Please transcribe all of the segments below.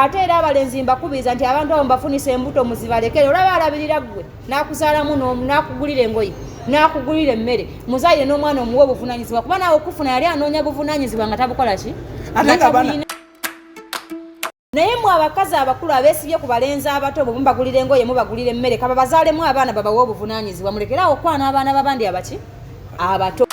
ate era abalenzi mbakubiriza nti abantu abo mbafunisa embuto muzibalekere olaba alabirira ggwe n'akuzaalamu n'akugulira engoye n'akugulira emmere muzaire n'omwana omuwe obuvunaanyizibwa kuba naawe okufuna yali anoonya buvunaanyizibwa nga tabukola ki naye mwe abakazi abakulu abeesibye ku balenzi abato bwe mubagulira engoye mubagulira emmere kaba bazaalemu abaana babawe obuvunaanyizibwa mulekeraawo okwana abaana babandi abaki abato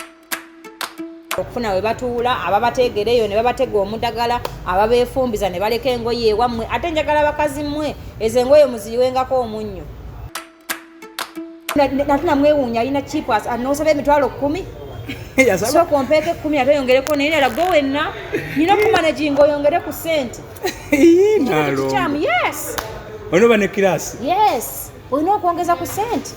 okufuna we batuula ababateegereyo ne babatega omudagala ababeefumbiza ne baleka engoye ewammwe ate njagala bakazi mmwe ezo engoye muziyiwengako omunnyo nate namwewuunya alina chipas anosaba emitwalo 10 sooka ompeeko 10 ate oyongereko naye nala gwe wenna nina okumanaginga oyongere ku sente kikyamu yes onoba ne kirasi yes olina okwongeza ku sente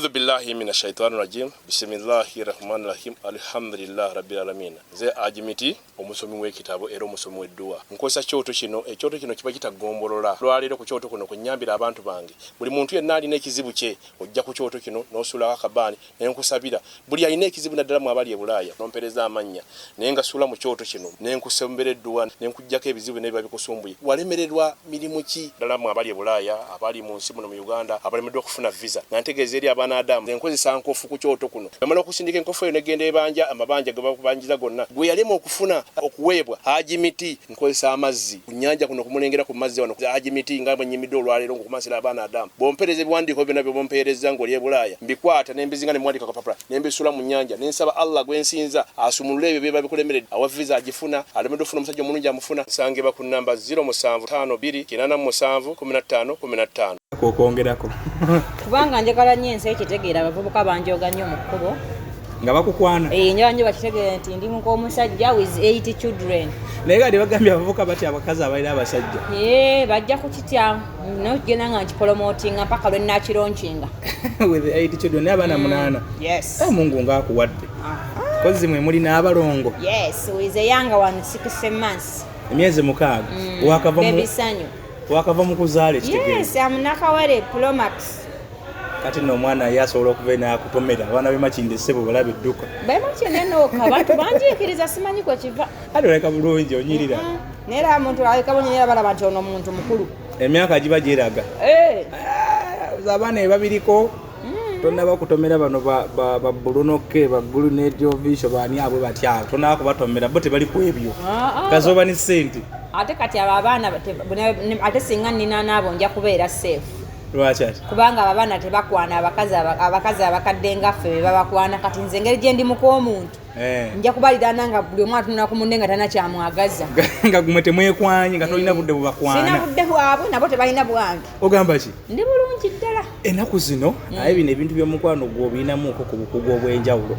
أعوذ بالله من الشيطان الرجيم بسم الله الرحمن الرحيم الحمد لله رب العالمين ze ajimiti omusomi w'ekitabo era omusomi w'edduwa nkozesa kyoto kino ekyoto kino kiba kitagombolola lwaleero ku kyoto kuno kunyambira abantu bange buli muntu yenna alina ekizibu kye ojja ku kyoto kino n'osuula akabaani nenkusabira buli alina ekizibu naddala mu abali e Bulaaya nompereza amannya naye nga suula mu kyoto kino nenkusembera edduwa nenkujjako ebizibu n'ebiba bikusumbuye walemererwa mirimu ki ddala mu abali e Bulaaya abali mu nsi muno mu Uganda abalemeddwa okufuna visa nantegeeza eri abaana Adamu enkozesa nkofu ku kyoto kuno bamala okusindika enkofu eyo negenda ebanja amabanja ge bakubanjiza gonna gwe yalema okufuna okuweebwa ajimiti nkozesa amazzi ku nnyanja kuno kumulengera ku mazzi wano ajimiti nga bwenyimidde olwaleero ngokumasira abaana Adamu bompereza ebiwandiiko byonna bye bompereza ng'oli e Bulaaya mbikwata nembizinga ne mwandika kapapula nembisula mu nnyanja nensaba Allah gwensinza asumulule ebyo bye babikulemeredde awa visa agifuna alemedde ofuna omusajja omulungi amufuna nsangibwa ku namba 0752 kokongerako kubanga njagala nnyo ensi ekitegeera abavubuka banjoga nnyo mu kkubo nga bakukwana njala nnyo bakitegeera nti ndi nk'omusajja with 8 children naye kati bagambye abavubuka bati abakazi abalina abasajja bajja kukitya nogenda nga nkipolomootinga mpaka lwe nnakironkinga with 8 children naye abaana 8 yes Mungu ngaakuwadde kozi mwe muli n'abalongo yes with a younger one 6 months emyezi 6 wakava mu bebisanyu wakava mu kuzaala ekitegeeza yes amunakawale promax kati no mwana yasobola okuva n'akutomera abaana bemakinde ssebo balaba edduka bemakinde nooka abantu banjiikiriza simanyi kwe kiva ate oleka bulungi onyirira neera muntu aleka bonyera balaba nti ono muntu mukulu emyaka giba gyeraga abaana ebabiriko tonnaba kutomera bano ba BRUNO ba Gulu Nediovisho bani abwe batya tonnaba kubatomera bo tebali ku ebyo kazoba ni sente ate kati abaana ate singa nina naabo nja kubeera safe lwaki ati kubanga abaana tebakwana abakazi abakadde ngaffe be babakwana kati nze engeri gye ndi mukw'omuntu nja kubalirana nga buli omu atunula ku munne nga talina kyamwagaza nga gumwe temwekwanye nga tolina budde bubakwana sina budde bwabwe nabo tebalina bwange ogamba ki ndi bulungi ddala ennaku zino naye bino ebintu by'omukwano gw'obirinamuko ku bukugu obw'enjawulo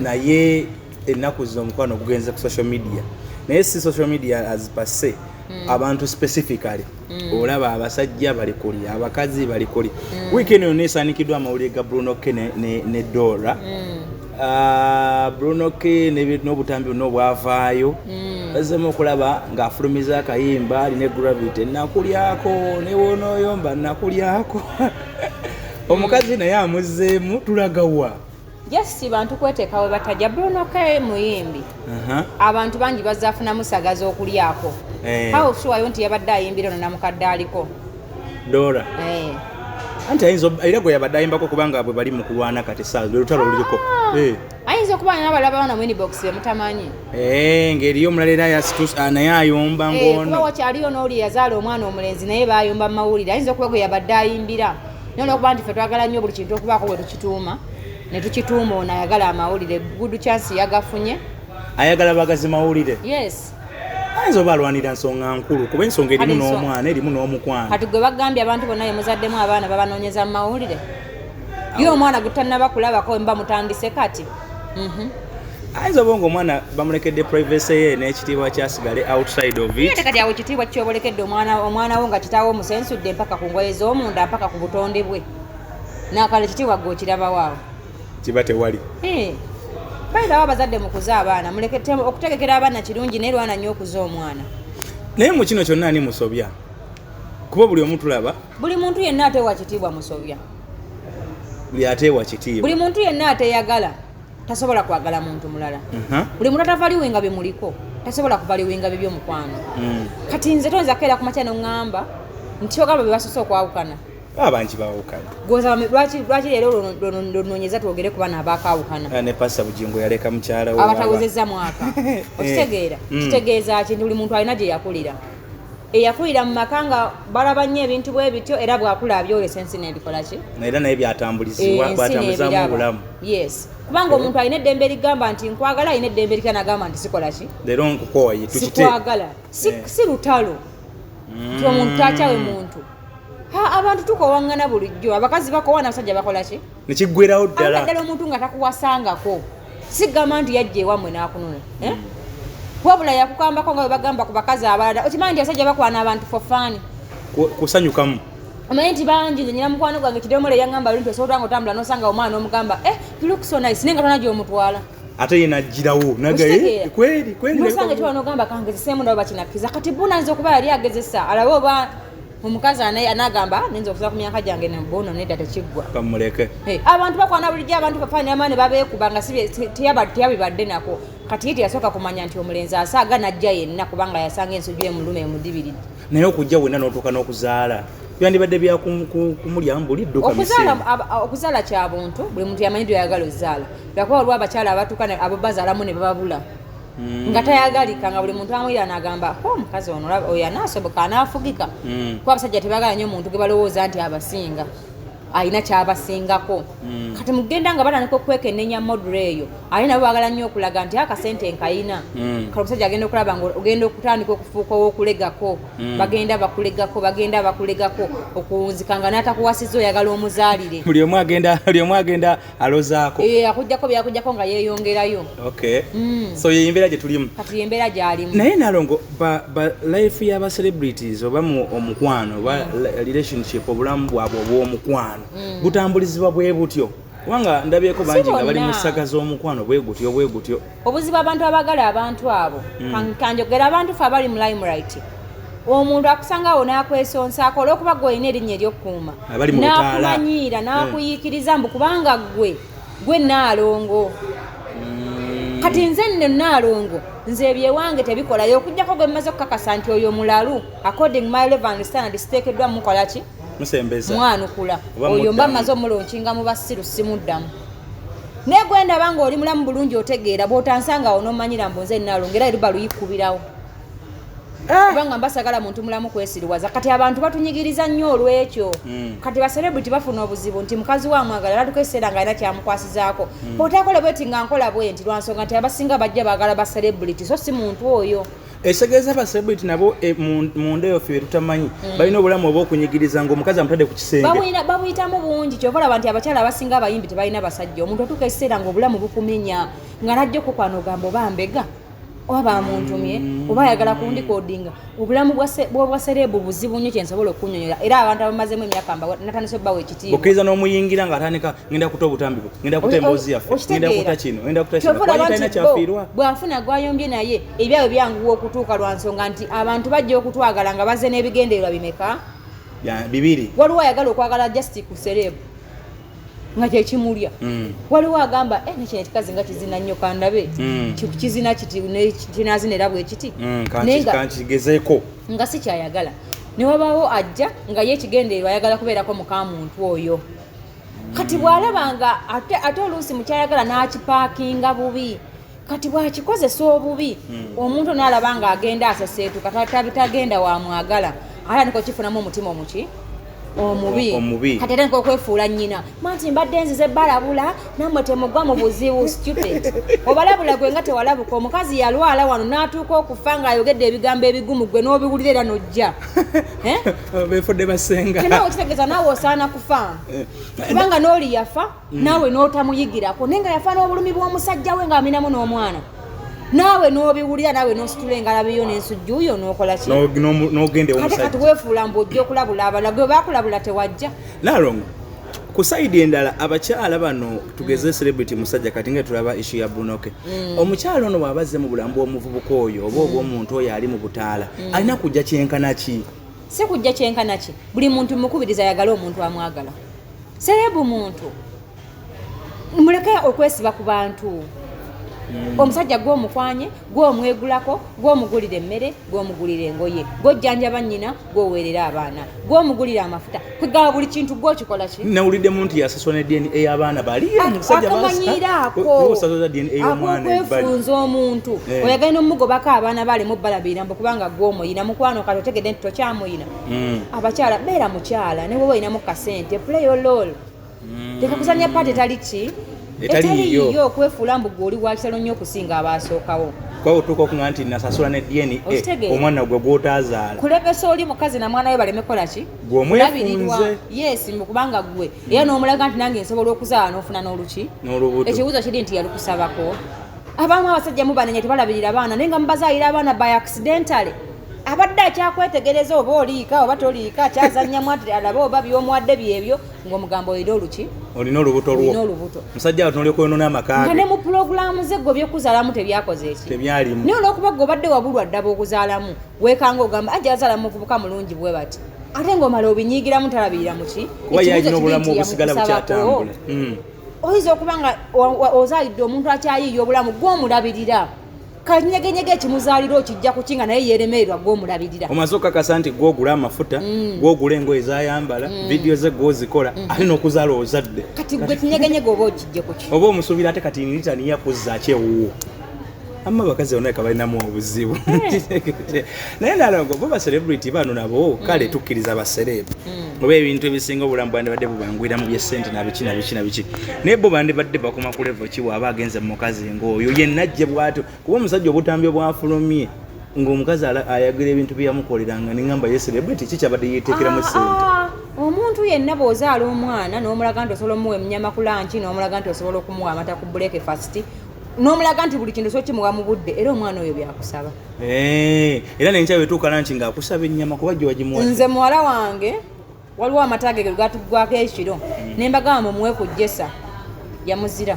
naye ennaku zino omukwano gugenze ku social media naye si social media as per se abantu specifically olaba abasajja bali kuli abakazi bali kuli weekend eno nesanikiddwa amawulire ga BRUNO ne DORA BRUNO n'obutambi buno bwavaayo bazemu okulaba ng'afulumiza akayimba alina gravity nakulyako newonooyomba nakulyako omukazi naye amuzzeemu tulagawa yes bantu kweteekawe batajja BRUNO muyimbi abantu bangi bazaafunamu sagaza okulyako how sure nti yabadde ayimbira ono namukadde aliko DORA anti ayinza era gwe yabadde ayimbako kubanga bwe bali mu kulwana kati saa lutalo luliko ayinza okuba n'abalaba bana mu inbox bemutamanyi ng'eriyo omulala era naye ayomba ng'ono kuba wakyaliyo n'oli yazaala omwana omulenzi naye baayomba mu mawulire ayinza okuba gwe yabadde ayimbira naye olwokuba nti ffe twagala nnyo buli kintu okubaako bwe tukituuma ne tukituuma ono ayagala amawulire good chance yagafunye ayagala bagazi mawulire yes ayinza oba alwanira nsonga nkulu kuba ensonga erimu n'omwana erimu n'omukwano kati gwe bagambye abantu bonna yemuzaddemu abaana babanoonyeza mu mawulire ye omwana gutannaba kulabako mba mutandise kati ayinza oba ng'omwana bamulekedde privacy ye n'ekitiibwa kyasigale outside of it kati awo ekitiibwa kyobolekedde omwana wo nga kitaawo omusensudde mpaka ku ngoye z'omunda mpaka ku butonde bwe nakale ekitiibwa gwe okirabawaawo kiba tewali bayirawo abazadde mu kuza abaana mulekete okutegekera abaana kirungi naye lwana nnyo okuza omwana naye mu kino kyonna ani musobya kuba buli omuntu laba buli muntu yenna ateewa kitiibwa musobya buli ateewa kitiibwa buli muntu yenna ateyagala tasobola kwagala muntu mulala buli muntu atavaliwenga bimuliko tasobola kuvaliwenga by'omukwano kati nze tonza keera ku makya noŋŋamba nti ogamba bebasoose okwawukana abangi bawukana goza lwaki leero lonoonyeza twogere ku bana abaakawukana ne pasa bugingo yaleka mukyala we abatawezezza mwaka okitegeera kitegeeza ki nti buli muntu alina gye yakulira eyakulira mu maka nga balaba nnyo ebintu bwe bityo era bwakula abyolesa ensi n'ebikola ki era naye byatambulizibwa bwatambulizaamu obulamu yes kubanga omuntu alina eddembe ligamba nti nkwagala alina eddembe litya nagamba nti sikola ki leero nkukoye tukite sikwagala si lutalo nti omuntu takyawe muntu abantu tukowaŋŋana bulijjo abakazi bakowana abasajja bakola ki nekiggwerawo ddala ddala omuntu nga takuwasangako sigamba nti yajja ewammwe n'akunona wabula yakukambako nga webagamba ku bakazi abalala okimanyi nti abasajja bakwana abantu for fun kusanyukamu omanyi nti bangi nze nyina mukwano gwange kidomole yaŋŋamba lunti osobola nga otambula nosanga omwana omugamba you look so nice naye nga tona gy'omutwala ate yena ajjirawo nagaye kweri nosanga ekiwana ogamba kangezeseemu nabo bakinakkiza kati bunanza okuba yali agezesa alabe oba omukazi anagamba nenza okuza ku myaka gyange nembono nedda tekiggwa kamuleke abantu bakwana bulijjo abantu bafaani amaani babeekuba nga tiyabibadde nako kati yiti yasooka kumanya nti omulenzi asaaga najja yenna kubanga yasanga ensuju emulume emudibiridde naye okujja wenna n'otuuka n'okuzaala byandibadde byakumulyamu bulidde okuzaala kya buntu buli muntu yamanyi gyoyagala ozaala lwakuba olwa abakyala abatuuka abo bazaalamu ne bababula nga tayagalika nga buli muntu amwira n'agamba omukazi ono oyo anaasoboka anaafugika kuba abasajja tebagala nnyo omuntu ge balowooza nti abasinga alina kyabasingako kati mugenda nga batandika okwekennenya module eyo ali nabo baagala nnyo okulaga nti akasente nkayina kati omusajja agenda okulaba nga ogenda okutandika okufuuka ow'okulegako bagenda bakulegako okuwunzika nga n'atakuwasizza oyagala omuzaalire buli omu agenda alozaako akugjako byakujjako nga yeeyongerayo so yembeera gye tulimu kati yembeera gy'alimu naye Nalongo ba life y'aba celebrities oba omukwano oba relationship obulamu bwabwe obw'omukwano butambulizibwa bwe butyo kubanga ndabyeko bangi nga bali mu ssaga z'omukwano bwe gutyo obuzibu abantu abagala abantu abo kanjogera abantu fe abali mu limelight omuntu akusangaawo n'akwesonsaako olw'okuba gwe olina erinnya ery'okkuuma n'akumanyiira n'akuyiikiriza mbu kubanga gwe Nalongo kati nze nno Nalongo nze ebyewange tebikolayo okujjako gwe mmaze okukakasa nti oyo mulalu according my level and standard siteekeddwa mukola ki musembeza mwanukula oyo mba mmaze omulonkinga mu basiru simuddamu naye gwendaba nga oli mulamu bulungi otegeera bw'otansanga awo n'omanyira mbu nze Nalongo era eriba luyikubirawo kubanga mbasagala muntu mulamu kwesiriwaza kati abantu batunyigiriza nnyo olw'ekyo kati baselebrity bafuna obuzibu nti mukazi wamwagala alatuka ekiseera nga alina kyamukwasizaako bw'otakola bweti nga nkola bwe nti lwansonga nti abasinga bajja baagala baselebrity so si muntu oyo ekisegeeza ba celebrity nabo munda eyo ffe tutamanyi balina obulamu oba okunyigiriza ng'omukazi amutadde ku kisenge babuyitamu bungi kyova olaba nti abakyala abasinga abayimbi tebalina basajja omuntu atuuka ekiseera ng'obulamu bukumenya nga najja okukwana ogamba oba mbega oba bamuntumye oba ayagala kundikodinga obulamu bwa serebu buzibu nnyo kyensobola okunnyonnyola era abantu abamazemu emyaka natandise obbawa ekitiibwa okkiriza n'omuyingira ng'atandika ngenda kuta obutambi bwe ngenda kuta emboozi yaffe ngenda kuta kino ngenda kuta kino talina kyafiirwa bw'afuna gwayombye naye ebyawe byanguwa okutuuka lwa nsonga nti abantu bajja okutwagala nga bazze n'ebigendererwa bimeka 2 waliwo ayagala okwagala justi ku serebu nga kyekimulya waliwo agamba nekino ekikazi nga kizina nnyo kandabe kizina kiti kinazinera bwe kiti kankigezeeko nga si kyayagala newabaawo ajja nga ye ekigendererwa ayagala kubeerako muka muntu oyo kati bw'alabanga ate oluusi mukyayagala n'akipaakinga bubi kati bwakikozesa obubi omuntu n'alaba nga agenda aseseetuka tagenda wamwagala atandika okifunamu omutima omubi kati atandika okwefuula nnyina manti mbadde nzize balabula nammwe temugwa mu buzibu stupid obalabula gwe nga tewalabuka omukazi yalwala wano n'atuuka okufa ng'ayogedde ebigambo ebigumu gwe n'obiwulira era n'ojja befudde basenga kenaawe okitegeeza naawe osaana kufa kubanga n'oli yafa naawe n'otamuyigirako naye nga yafa n'obulumi bw'omusajja we ng'aminamu n'omwana naawe n'obiwulira naawe n'ositula engalabiyo n'ensujjuuyo n'okola ki n'ogende omusajja kati weefuula mbu ojja okulabula abala gwe baakulabula tewajja Nalongo ku sayidi endala abakyala bano tugeze celebrity musajja kati nga tulaba issue ya BRUNO omukyala ono bw'abazze mu bulamu bw'omuvubuka oyo oba obw'omuntu oyo ali mu butaala alina kujja kyenkana ki si kujja kyenkana ki buli muntu mukubiriza ayagala omuntu amwagala serebu muntu muleke okwesiba ku bantu omusajja gw'omukwanye gw'omwegulako gw'omugulira emmere gw'omugulira engoye gw'ojjanjaba nnyina gw'oweerera abaana gw'omugulira amafuta kwegaba buli kintu gw'okikola ki nawuliddemu nti yasaswa ne DNA y'abaana bali akwefunza omuntu oyagala n'omugobako abaana bali mu balabira mbu kubanga gw'omuyina mukwano kati otegedde nti tokyamuyina abakyala beera mukyala ne bwe oyinamu kasente play your role tekakuzanya paati etali ki etaliyo kwefuula mbu gw'oli wakisalo nnyo okusinga abaasookawo kwawe otuuka okuŋŋamba nti nasasula ne DNA omwana gwe gw'otaazaala kulepesa oli mukazi na mwana we baleme kola ki gw'omwefunze yes kubanga gwe era n'omulaga nti nange nsobola okuzaala n'ofuna n'oluki ekibuuzo kiri nti yalukusabako abamu abasajja mubanenya tebalabirira abaana naye nga mubazaalira abaana by accidentally abadde akyakwetegereza oba oliika oba toliika akyazannyamu ati alabe oba by'omuwadde byebyo ng'omugambo olina oluki olina olubuto lwo musajja atunuleko yonoona amakaage nga ne mu pulogulaamu ze gwe by'okuzaalamu tebyakoze eki tebyalimu naye olw'okuba gwe obadde wabulwa ddaba okuzaalamu weekanga ogamba ajja azaala muvubuka mulungi bwe bati ate ng'omala obinyiigiramu talabirira mu ki kuba yalina obulamu obusigala bukyatambula oyinza okuba nga ozaalidde omuntu akyayiiya obulamu gw'omulabirira kanyegenyege ekimuzaalira okijja kukinga naye yeeremererwa gw'omulabirira omaze okakasa nti gw'ogula amafuta gw'ogula engoye zayambala vidiyo ze gw'ozikola ate n'okuzaala ozadde kati gwe kinyegenyege oba okijje kuki oba omusuubira ate kati nilitani yakuzzaaki ewuwo amma abakazi bonna kabalinamu obuzibu naye nalongo bo baselebrity bano nabo kale tukkiriza baserebu oba ebintu ebisinga obulamu bwandibadde bubangwira mu byesente nabiki naye bo bandibadde bakoma ku levo ki bw'aba agenze mu mukazi ng'oyo yenna ajje bw'atyo kuba omusajja obutambi obwafulumye ng'omukazi ayagira ebintu byeyamukoleranga neŋŋamba ye celebrity ki kyabadde yeeteekeramu essente omuntu yenna bw'ozaala omwana n'omulaga nti osobola omuwa ennyama ku lanki n'omulaga nti osobola okumuwa amata ku breakfast n'omulaga nti buli kintu sokimuwa mu budde era omwana oyo byakusaba era nenkya bwetuuka lanki ng'akusaba ennyama kuba gye wagimuwa nze muwala wange waliwo amatage ge gatugwako ekiro nembagamba muwe kujjesa yamuzira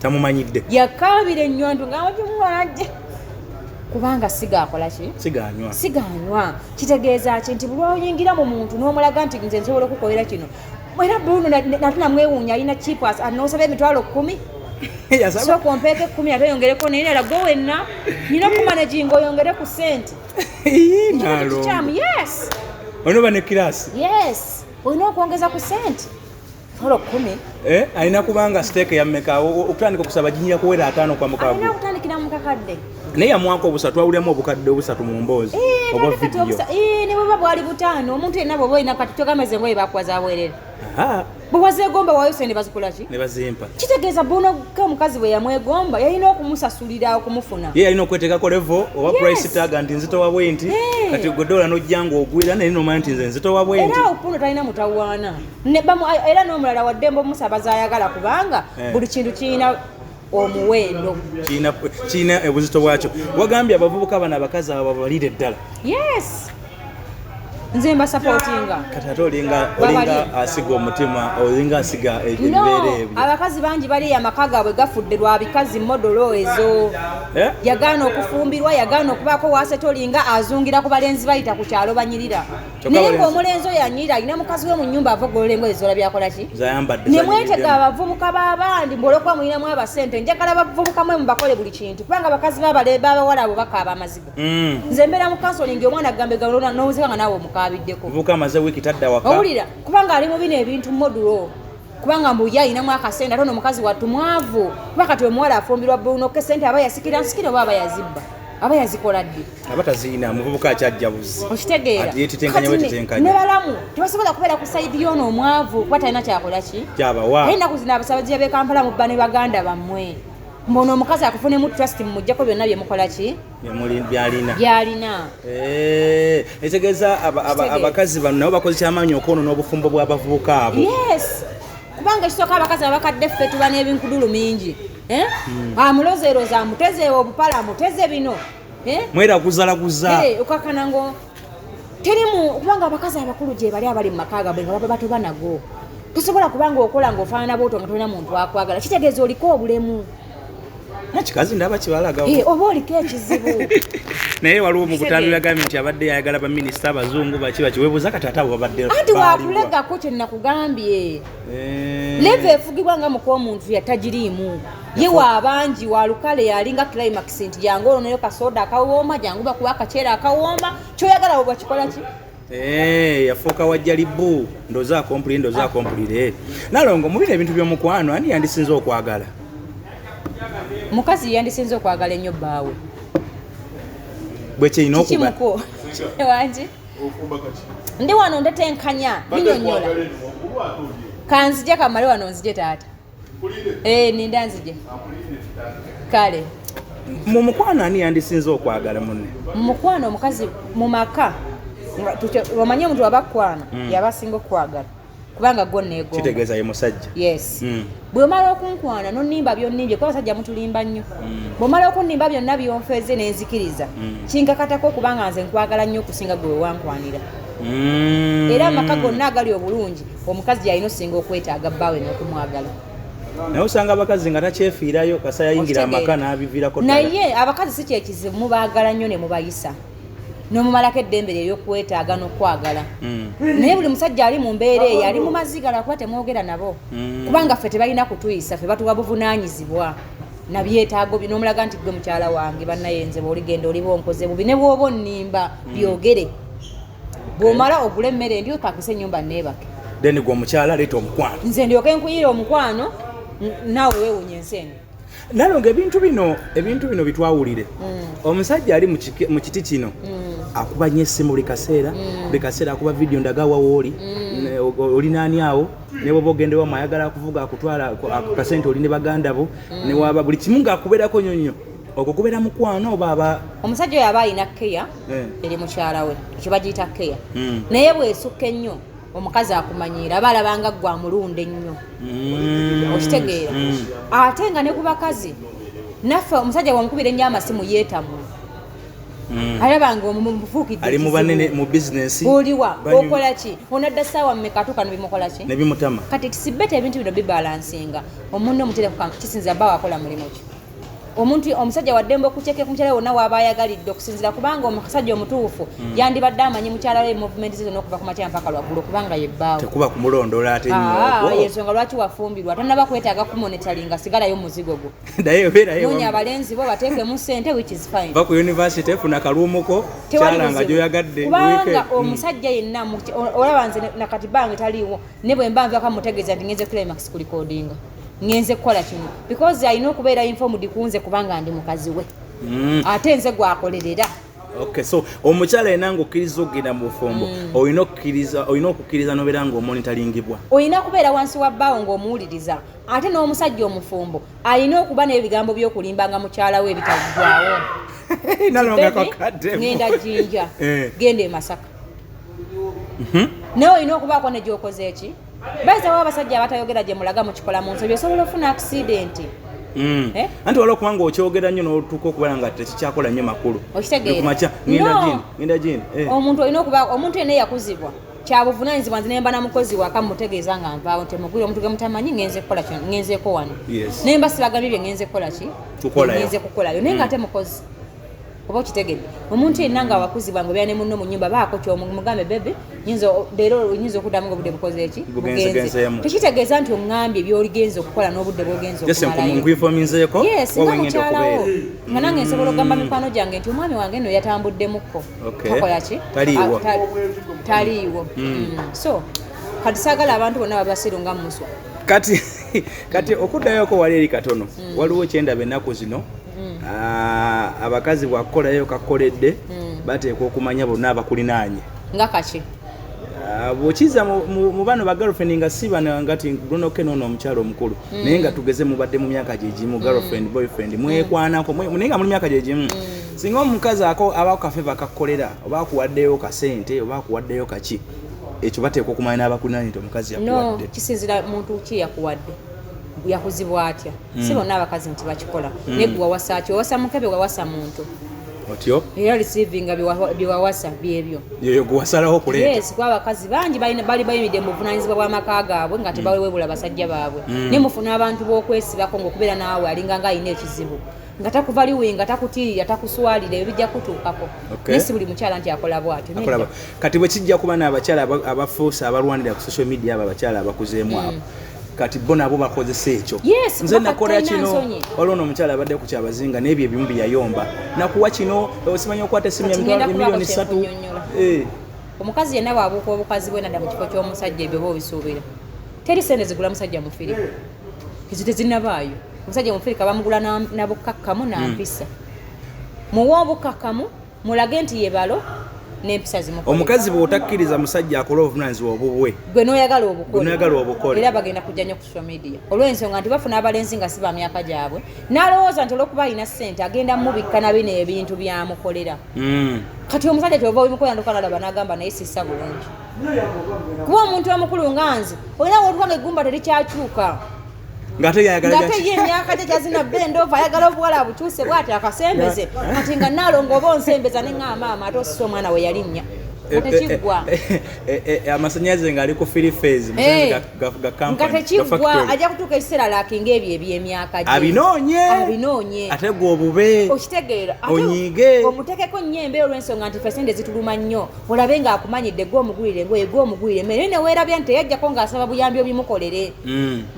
tamumanyidde yakabira ennywantu ngaawagimuwalajje kubanga sigaakola ki siganywa kitegeeza ki nti buli oyingira mu muntu n'omulaga nti nze nsobola okukolera kino era Bruno nate namwewuunya alina chipas anosaba emitwalo 10 sooka ompeeko 10 ate oyongereko nayinala gwe wenna nina okumanajinga oyongere ku sente yes olinoba ne kirasi yes olina okwongeza ku sente tolo 10 alina kubanga steeke yammeka okutandika okusaba jinyira kuwera 5 kwa mukago alina okutandikira mu kakadde naye yamwaka obusatu awuliramu obukadde obusatu mu mboozi oba vidiyo ne bweba bwali 5 omuntu yenna bw'oba olina kati togameze ngoye bakuwaza bwerere bwe wazeegomba wayose ne bazikola ki ne bazimpa kitegeeza Bruno ke omukazi bwe yamwegomba yalina okumusasulira okumufuna ye yalina okweteekako levo oba price tag nti nzitowa bwenti kati gwe dola n'ojja ng'ogwira naye nomanya nti nze nzitowa bwenti era Bruno talina mutawaana era n'omulala waddembe omusabaza ayagala kubanga buli kintu kirina omuwendo kirina obuzito bwakyo wagambye abavubuka bano abakazi abo babalire ddala yes nze mba supportinga kati ate olinga asiga omutima olinga asiga ebibeera ebyo abakazi bangi bali amaka gaabwe gafudde lwa bikazi modolo ezo yagaana okufumbirwa yagaana okubaako waasete olinga azungira ku balenzi bayita ku kyalo banyirira naye ng'omulenzi oyo anyirira alina mukazi we mu nnyumba avogolola engoye zola byakola ki ne mwetega abavubuka b'abandi mbolokuba mulinamu abasente njagala abavubuka mwe mubakole buli kintu kubanga abakazi b'abawala abo bakaaba amaziga nze mbeera mu kansolingi omwana agambe galona n'owuzika nga naawe omukabiddeko vubuka amaze wiiki tadda waka owulira kubanga ali mu bino ebintu modulo kubanga mbu ye alinamu akasente ate n'omukazi wattu mwavu kuba kati omuwala afumbirwa Bruno ke sente aba yasikira nsikira oba aba yazibba aba yazikola ddi aba taziina muvubuka akyajja buzi okitegeera ne balamu tebasobola kubeera ku sayidi y'ono omwavu kuba talina kyakola ki kyabawa naye ennaku zino abasabazira b'e Kampala mubba ne baganda bammwe mbono omukazi akufunemu trust mumuggyako byonna byemukola ki byalina etegeeza abakazi bano nabo bakoze kyamaanyi okwono n'obufumbo bw'abavubuka abo yes kubanga ekisooka abakazi abakadde ffe tuba n'ebinkudulu mingi amulozeeroza amuteze obupala amuteze bino mweraguzalaguza okakana ngo terimu kubanga abakazi abakulu gye bali abali mu maka gabwe nga baba batoba nago tosobola kubanga okola ng'ofaanana bwotyo nga tolina muntu akwagala kitegeeza oliko obulemu nakikazi ndaba kibalagawo oba oliko ekizibu naye waliwo mu kutambula gavumenti abadde yayagala baminisita abazungu bakiwebuuza kati ate abo babadde anti wakulegako kye nakugambye leva efugibwa nga mukomuntu yatagiriimu ye waabangi walukale yalinga climax nti jangu olwonayo kasoda akawooma jangu bakuba akaceera akawooma kyoyagala bwe bakikola ki yafuuka wajjalibu ndoza akompulire Nalongo mu bino ebintu by'omukwano ani yandisinze okwagala mukazi yandisinze okwagala ennyo bbaawe bwe kyeyina okuba wangi ndi wano ndetenkanya binyonyola kanzije kamale wano nzije taata ninda nzije kale mu mukwano ani yandisinze okwagala munne mu mukwano omukazi mu maka omanye omuntu abakwana yabasinga okwagala kubanga gwo neegomba kitegeeza ye musajja yes bw'omala okunkwana nonnimba byonnimbye kuba abasajja mutulimba nnyo bw'omala okunnimba byonna byonfeeze nenzikiriza kinkakatako okubanga nze nkwagala nnyo okusinga gwe wewankwanira era amaka gonna agali obulungi omukazi yalina osinga okwetaaga bbaawe n'okumwagala naye osanga abakazi nga takyefiirayo kasa yayingira amaka n'abiviirako naye abakazi si kyekizibu mubaagala nnyo ne mubayisa n'omumalako eddembe ery'okwetaaga n'okwagala naye buli musajja ali mu mbeera eyo ali mu mazigala kuba temwogera nabo kubanga ffe tebalina kutuyisa ffe batuwa buvunaanyizibwa na byetaago n'omulaga nti gwe mukyala wange bannayenze bw'oligenda oliba onkoze bubi ne bw'oba onnimba byogere bw'omala ogula emmere ndi opakisa ennyumba neebake then gwe omukyala leeta omukwano nze ndyoke nkuyira omukwano naawe weewunya ensenene Nalongo ebintu bino bitwawulire omusajja ali mu kiti kino akuba nnyo essimu buli kaseera akuba vidiyo ndaga wawooli oli naani awo ne bwoba ogende wamu ayagala akuvuga akutwala akasente oli ne baganda bo ne waba buli kimu ng'akubeerako nnyo okwo kubeera mukwano oba aba omusajja oyo aba alina keya eri mukyala we ekyo bagiyita keya naye bw'esukka ennyo omukazi akumanyiira aba alabanga gwa mulunde nnyo okitegeera ate nga ne ku bakazi naffe omusajja bwamukubira ennyo amasimu yeetamu alabanga omufuukidde ali mu banene mu bizinesi oliwa okola ki onadda ssaawa mmeka tuuka nebimukola ki ne bimutama kati kisibete ebintu bino bibalansinga omunne omuterefu kisinza bba wakola mulimu ki omuntu omusajja waddembe okukyeka mukyala wonna waaba ayagalidde okusinzira kubanga omusajja omutuufu yandibadde amanyi mukyala we movement ze n'okuva ku makya mpaka lwaggulu kubanga yebbaawo tekuba kumulondoola ate nnyo yensonga lwaki wafumbirwa tanaba kwetaaga kumonetalinga sigalayo muzigo gwo naye obeerayo noonya abalenzi bo bateekemu ssente which is fine va ku university efuna kaluumuko kyalanga gyoyagadde kubanga omusajja yenna olaba nze nakati bange taliiwo ne bwe mba nvako mutegeeza nti ngenze climax ku recordinga ngenze kukola kino because alina okubeera informed kunze kubanga ndi mukazi we ate nze gwakolerera okay so omukyala yenna ng'okkiriza okugenda mu bufumbo olina okukkiriza n'obeera ng'omonitoringibwa olina kubeera wansi wa bbaawo ng'omuwuliriza ate n'omusajja omufumbo alina okuba n'ebigambo by'okulimbanga mukyala we ebitaggwawo ngenda Jinja genda e Masaka naye olina okubaako ne gy'okoze eki bayisawo abasajja abatayogera gye mulaga mukikola mu nsobi osobola ofuna accidenti anti waliwo kubanga okyogera nnyo n'otuuka okubala nga tekikyakola nnyo makulu okitegeera ngenda gindi omuntu olina okuba omuntu yenna yakuzibwa kyabuvunaanyizibwa nze nemba namukozi waka mutegeeza nga nvaawo temugwire omuntu ge mutamanyi ngenze kukola kino ngenzeeko wano naye mba sibagambye bye ngenze kukola ki ngenze kukolayo naye nga ate mukozi oba okitegedde omuntu yenna nga wakuzibwa nga obeera ne munno mu nnyumba baako kyomugambe bebe leero oyinza okuddamu nga obudde bukoze eki bugenze tekitegeeza nti oŋŋambye byoligenza okukola n'obudde bwogenza okumalayo singa mukyalawo nga nange nsobola okugamba mikwano gyange nti omwami wange nno yatambuddemukko takola ki taliiwo so kati saagala abantu bonna babasiru nga muswa kati okuddayoko wali eri katono waliwo kyendaba ennaku zino abakazi bwakukolayo kakoledde bateekwa okumanya bonna abakulinaanye nga kaki bwokiza mu bano ba girlfriend nga si bano ngati Bruno Kenono omukyalo omukulu naye nga tugeze mubadde mu myaka gyegimu girlfriend boyfriend mwekwanako naye nga muli myaka gyegimu singa omukazi abaako kafeva kakukolera oba akuwaddeyo kasente oba akuwaddeyo kaki ekyo bateekwa okumanya n'abakulinaanye nti omukazi yakuwadde kisinzira muntu ki yakuwadde yakuzibwa atya si bonna abakazi nti bakikola naye gwe wawasa ki owasa mukebe wawasa muntu otyo era receivinga biwawasa byebyo yeyo gwasalaho okuleeta yes kwa abakazi bangi bali bayimidde mu buvunaanyizibwa bw'amaka gaabwe nga tebawebula basajja baabwe ne mufuna abantu b'okwesibako ng'okubeera naawe alinga nga alina ekizibu nga takuvaliwe nga takutirira takuswalira ebijja kutuukako nesi buli mukyala nti akola bw'atyo kati bwe kijja kuba n'abakyala abafuusa abalwanirira ku social media abo abakyala abakuzeemu abo kati bo nabo bakozesa ekyo nze nakola kino olwono omukyala abadde ku kyabazinga n'ebyo ebimu byeyayomba nakuwa kino osimanyi okwata esimu ya miliyoni 3 omukazi yenna bw'abuuka obukazi bwe nadda mu kifo ky'omusajja ebyo boobisuubira teri sente zigula musajja mufirika ezo tezinnabaayo omusajja mufirika bamugula nabukakkamu nampisa muwe obukakkamu mulage nti yebalo n'empisa zimukolera omukazi bw'otakkiriza musajja akola obuvunaanyizibwa obubwe gwe n'oyagala obukole era bagenda kujja nnyo ku social media olw'ensonga nti bafuna abalenzi nga si ba myaka gyabwe n'alowooza nti olw'okuba alina ssente agenda mubikka na bino ebintu byamukolera kati omusajja tyova obimukolera ndokanalaba n'agamba naye sissa bulungi kuba omuntu omukulu nga nze olina wootwanga eggumba terikyakyuka ngate ye emyaka gye gyazina bendova ayagala obuwala bukyuse bw'ati akasembeze kati nga nalongo oba onsembeza ne ŋŋa maama ate osisa omwana we yalinnya katekiggwa amasanyaze ngaali ku filifezi nga tekiggwa ajja kutuuka ekiseera lakinga ebyo ebyemyaka gye abinoonye ate gwe obube okitegeera onyiige omutekeko nnyo embeera olw'ensonga nti fesende zituluma nnyo olabe ng'akumanyidde gw'omugulire engoye gw'omugulire emmere ne weerabya nti teyajjako ng'asaba buyambi obimukolere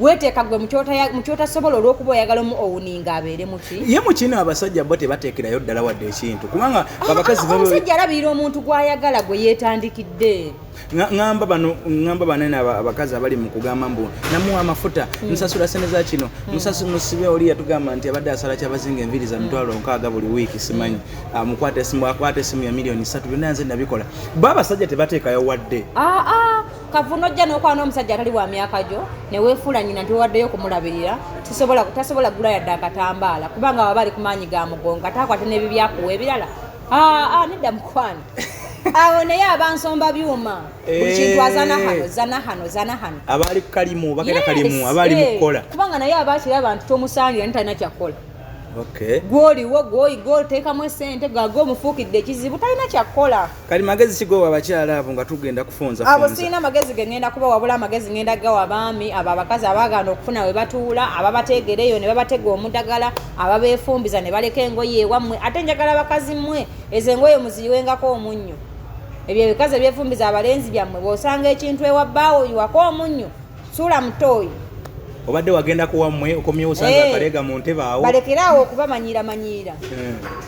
weeteeka gwe mu kyotasobola olw'okuba oyagala owuninga abeere muki ye mukino abasajja bo tebateekerayo ddala wadde ekintu kubanga abakazi omusajja alabirira omuntu gw'ayagala gwe yeetandikidde ngamba banene abakazi abali mu kugamba mbu namuwa amafuta musasula sente za kino musasula musibe oli yatugamba nti abadde asala kyabazinga enviri za mitwalo 6 buli wiiki simanyi mukwata esimu ya miliyoni 3 byonna nze nabikola bo abasajja tebateekayo wadde kavuno ojja n'okwana omusajja atali wa myaka gyo ne weefuula nnyina nti wewaddeyo okumulabirira tasobola gula yadde akatambaala kubanga waba ali ku maanyi ga mugongo ataakwate n'ebibyakuwa ebirala nedda mukwano awo naye abansomba byuma buli kintu azana hano abaali kalimu bagenda kalimu abaali mu kukola kubanga naye abaakira abantu tomusangira nitalina kyakukola gwoliwo gwoliteekamu esente gaga omufuukidde ekizibu talina kyakukola kali magezi kigowa abakyala abo nga tugenda kufunza abo sirina magezi ge ngenda kuba wabula amagezi ngenda gawa abaami abo abakazi abaganda okufuna we batuula ababateegereyo ne babatega omudagala ababeefumbiza ne baleka engoye ewammwe ate njagala abakazi mmwe ezo engoye muziyiwengako omunnyo ebyo ebikazi ebyefumbiza abalenzi byammwe bw'osanga ekintu ewabbaawo yiwako omunnyo suula mutooyi obadde wagenda kuwammwe okomyewo osanga akalega mu ntebe awo balekeraawo okubamanyiira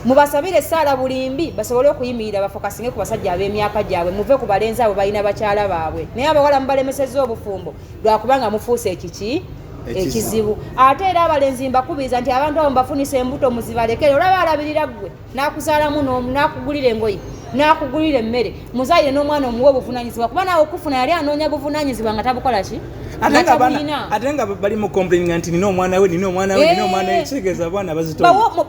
mubasabire essaala bulimbi basobole okuyimirira bafokasinge ku basajja ab'emyaka gyabwe muve ku balenzi abo balina bakyala baabwe naye abawala mubalemesezza obufumbo lwakubanga mufuuse ekizibu ate era abalenzi mbakubiriza nti abantu abo mbafunisa embuto muzibalekere olaba alabirira ggwe n'akuzaalamu n'akugulira engoye n'akugulira emmere muzaire n'omwana omuwa obuvunaanyizibwa kuba naawe okufuna yali anoonya buvunaanyizibwa nga tabukola ki ate nga bali mu complaining nti nina omwana we kitegeeza abaana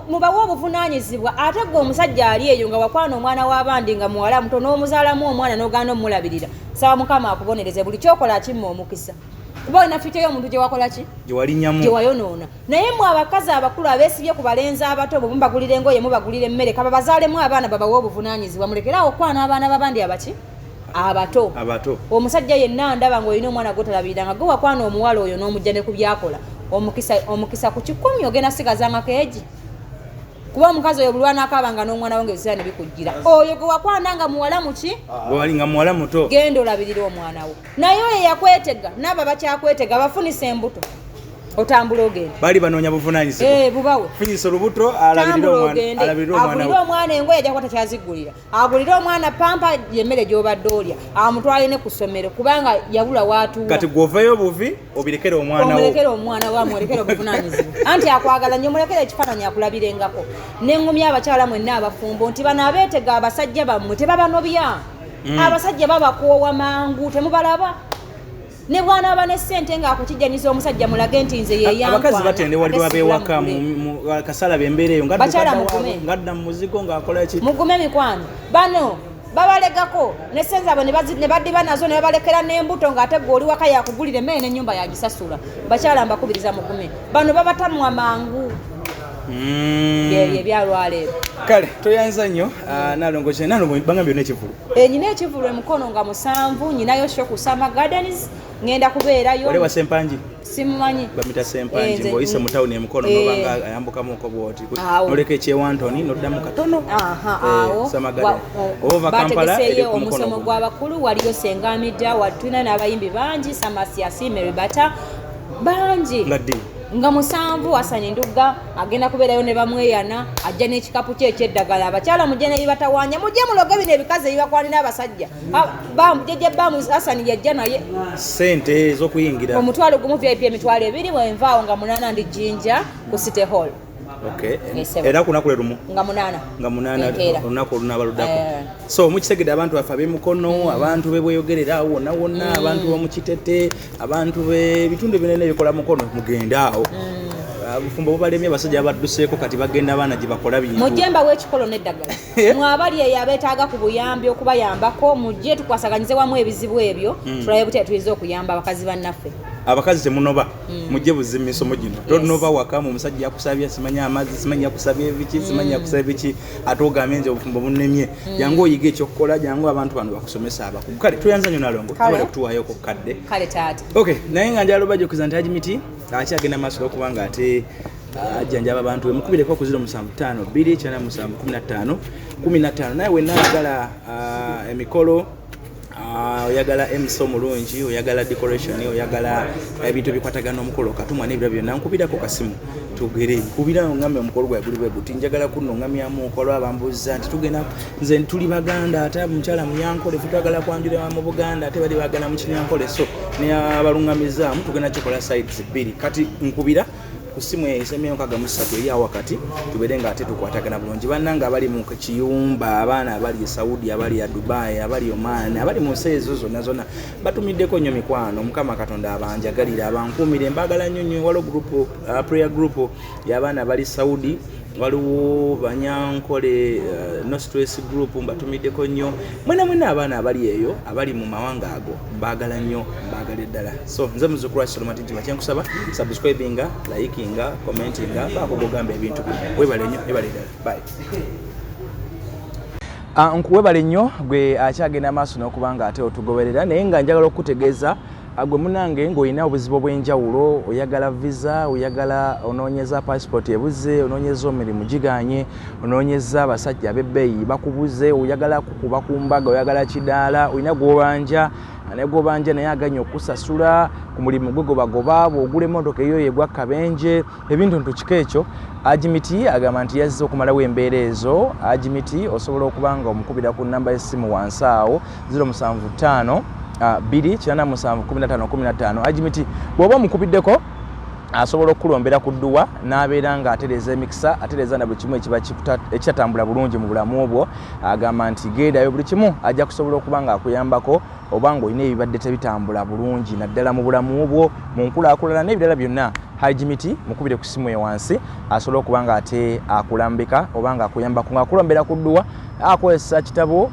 mubawe obuvunaanyizibwa ate gwe omusajja ali eyo nga wakwana omwana w'abandi nga muwala muto n'omuzaalamu omwana n'oganda omulabirira saba mukama akubonereze buli kyokola kimma omukisa kuba olina fito y'omuntu gye wakola ki gye wayonoona naye mwe abakazi abakulu abeesibye ku balenzi abato bwe mubagulira engoye mubagulira emmere kaba bazaalemu abaana babawe obuvunaanyizibwa mulekerawo okwana abaana babandi abaki abato omusajja yenna ndaba ng'olina omwana gwotalabirira nga gwe wakwana omuwala oyo n'omujja ne ku byakola omukisa ku 10 ogenda sigazanga keegi kuba omukazi oyo bulwana akabanga n'omwana we ng'ebiseera ne bikujjira oyo gwe wakwana nga muwala muki nga muwala muto genda olabirira omwana wo naye oyo yakwetega n'abo bakyakwetega bafunisa embuto otambula ogenda bali banoonya buvunaanyizibwa bubawe funyisa olubuto alabirira omwana engoye ajja kuba takyazigulira agulire omwana pampa yemmere gy'obadde olya amutwale ne ku ssomero kubanga yabula waatuula kati gwovayo obuvi obirekere omwana wo amulekere obuvunaanyizibwa anti akwagala nnyo mulekere ekifaananyi akulabirengako n'eŋŋumi abakyala mwenna abafumbo nti bano abeetega abasajja bammwe tebabanobya abasajja babakoowa mangu temubalaba ne bwana aba ne ssente ng'akukijjaniza omusajja mulage nti nze abakazi batendewalirwa beewaka mu kasala b'embeera eyo ngadda mu muzigo ng'akola ki mugume mikwano bano babalegako ne sente zaabwe ne baddiba nazo ne babalekera n'embuto ng'ate gwe oli waka yakugulira emmere n'ennyumba yagisasula bakyala mbakubiriza mugume bano babatamwa mangu bye byalwaleero kale toyanza nnyo nalongo kye nalongo bangambye n'ekivulu nyina ekivulu emukono nga 7 nyinayo sho ku Summer Gardens ngenda kubeerayo wale wa Sempanji simumanyi bamita Sempanji ng'oyise mu tawuni emukono nobanga ayambukamuko bwoti noleka ekyewantoni noddamu katono awo ova Kampala omusomo gw'abakulu waliyo Sengamidda watuna n'abayimbi bangi Samasi Asime Rebata bangi nga 7 Asani Ndugga agenda kubeerayo ne bamweyana ajja n'ekikapu kye ekyeddagala abakyala mujje ne bibatawanya mujje muloge bino ebikazi ebibakwanira abasajja jejje bamu Asani yajja naye sente ez'okuyingira omutwalo gumu VIP emitwalo 2 bwenvaawo nga 8 ndi Jinja ku City Hall. Okay. Era kunakule lumu nga 8 olunaku olunabaluddako so mukitegedde abantu baffe ab'emukono abantu bebweyogerera wonna wonna abantu bamukitete abantu bebitundu binene ebikola mukono mugenda awo bufumbo bubalemye abasajja abadduseeko kati bagenda abaana gye bakola bintu mujjemba w'ekikolo n'eddagala mwabali eyo abeetaaga ku buyambi okubayambako mujje tukwasaganyize wamu ebizibu ebyo tulabe butya tuyinza okuyamba abakazi bannaffe abakazi temunoba mujje buzima misomo gino tonoba wakamu omusajja yakusabye simanya amazzi simanya yakusabye biki simanya yakusabye biki atogambye nze obufumbo bunnemye jangu oyiga ekyokukola jangu abantu bano bakusomesa abakugu kale tuyanza nnyo nalongo tubale kutuwaayo ko kadde kale taata okay naye nga njalo bajokuza nti Hajimiti akyagenda maaso okubanga ate ajjanjaba abantu mukubireko ku 075 naye wenna ayagala emikolo oyagala MC omulungi oyagala decoration oyagala ebintu bikwatagana omukolo katumwa n'ebira byonna nkubirako kasimu tugere nkubira ngambe omukolo gwa guli bwe guti njagala kuno ngamyamu okolo abambuza nti tugenda nze tuli baganda ate omukyala munyankole futagala kwanjira mu Buganda ate bali bagana mu kinyankole so ne abalungamiza tugenda kikola sites 2 kati nkubira kusimu esemyo kaga musatu eri awakati tuberenga ate tukwatagana bulungi bannanga abali mu kiyumba abaana abali Saudi abali ya Dubai abali Oman abali mu sezo zonna batumiddeko nnyo mikwano mukama Katonda abanjagalira abankumire mbagala nnyo walo group prayer group y'abaana abali Saudi waliwo banyankole no stress group mbatumiddeko nnyo mwena abaana abali eyo abali mu mawanga ago mbagala nnyo mbagala ddala so nze muzukuru Solomon Tinti bakyankusaba subscribinga likinga commentinga bakugamba ebintu webale nnyo ebale ddala bye nkuwebale nnyo gwe akyagenda maaso n'okubanga ate otugoberera naye nga njagala okutegeeza agwe munange ng'olina obuzibu bw'enjawulo oyagala visa oyagala onoonyeza passport ebuze onoonyeza omirimu giganye onoonyeza abasajja ab'ebbeeyi bakubuze oyagala kukuba ku mbaga oyagala kidaala olina gw'obanja negobanja naye aganya okusasula ku mulimu gwe gobagoba bw'ogula emmotoka eyo yegwa kabenje ebintu ntukiko ekyo Hajimiti agamba nti yazze okumalawo embeera ezo Hajimiti osobola okubanga omukubira ku namba y'essimu wansi awo 075 2871515 Hajimiti bw'oba mukubiddeko asobola okulombera ku dduwa n'abeera nga atereza emikisa atereza na buli kimu ekitatambula bulungi mu bulamu obwo agamba nti geedayo buli kimu ajja kusobola okuba nga akuyambako oba ng'olina ebibadde tebitambula bulungi naddala mu bulamu obwo mu nkulaakulana n'ebirala byonna Hajimiti mukubire ku ssimu ye wansi asobola okuba nga ate akulambika oba nga akuyambako ng'akulombera ku dduwa akozesa kitabo